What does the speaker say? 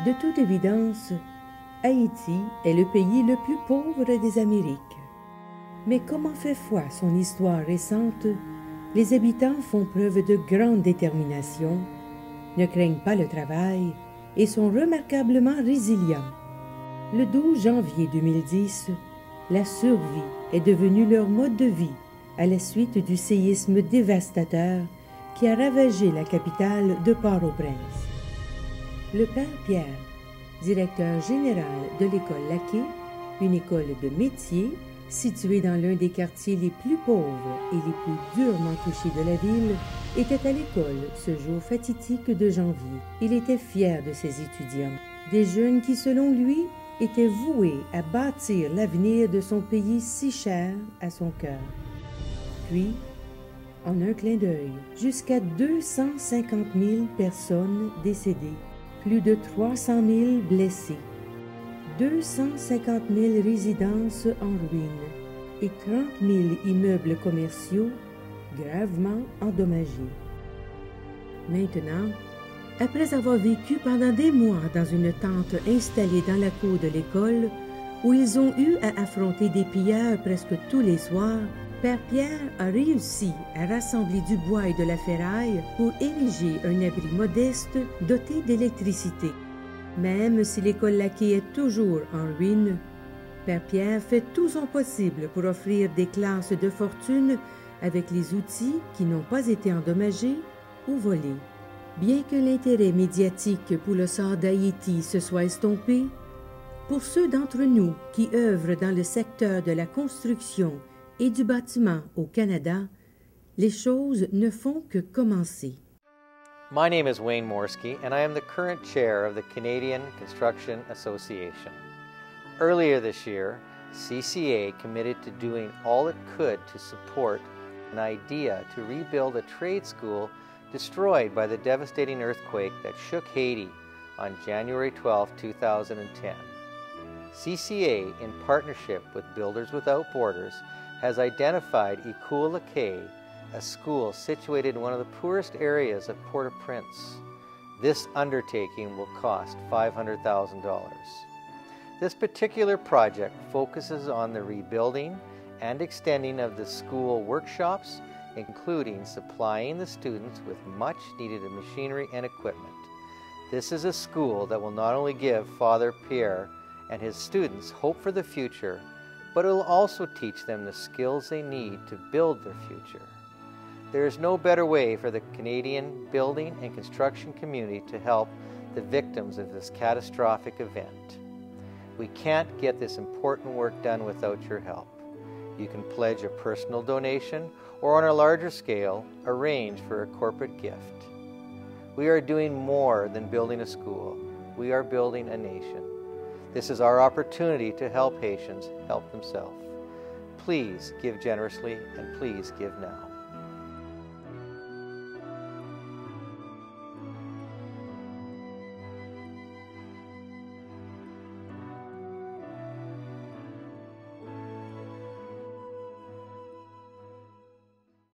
De toute évidence, Haïti est le pays le plus pauvre des Amériques. Mais comme en fait foi son histoire récente, les habitants font preuve de grande détermination, ne craignent pas le travail et sont remarquablement résilients. Le 12 janvier 2010, la survie est devenue leur mode de vie à la suite du séisme dévastateur qui a ravagé la capitale de Port-au-Prince. Le père Pierre, directeur général de l'école Laquais, une école de métier située dans l'un des quartiers les plus pauvres et les plus durement touchés de la ville, était à l'école ce jour fatidique de janvier. Il était fier de ses étudiants, des jeunes qui, selon lui, étaient voués à bâtir l'avenir de son pays si cher à son cœur. Puis, en un clin d'œil, jusqu'à 250 000 personnes décédées, plus de 300 000 blessés, 250 000 résidences en ruine et 30 000 immeubles commerciaux gravement endommagés. Maintenant, après avoir vécu pendant des mois dans une tente installée dans la cour de l'école, où ils ont eu à affronter des pilleurs presque tous les soirs, Père Pierre a réussi à rassembler du bois et de la ferraille pour ériger un abri modeste doté d'électricité. Même si l'école Laquais est toujours en ruine, Père Pierre fait tout son possible pour offrir des classes de fortune avec les outils qui n'ont pas été endommagés ou volés. Bien que l'intérêt médiatique pour le sort d'Haïti se soit estompé, pour ceux d'entre nous qui œuvrent dans le secteur de la construction et du bâtiment au Canada, les choses ne font que commencer. My name is Wayne Morski, and I am the current chair of the Canadian Construction Association. Earlier this year, CCA committed to doing all it could to support an idea to rebuild a trade school destroyed by the devastating earthquake that shook Haiti on January 12, 2010. CCA, in partnership with Builders Without Borders, has identified École Laquais, a school situated in one of the poorest areas of Port-au-Prince. This undertaking will cost $500,000. This particular project focuses on the rebuilding and extending of the school workshops, including supplying the students with much needed machinery and equipment. This is a school that will not only give Father Pierre and his students hope for the future, but it will also teach them the skills they need to build their future. There is no better way for the Canadian building and construction community to help the victims of this catastrophic event. We can't get this important work done without your help. You can pledge a personal donation or, on a larger scale, arrange for a corporate gift. We are doing more than building a school. We are building a nation. This is our opportunity to help Haitians help themselves. Please give generously and please give now.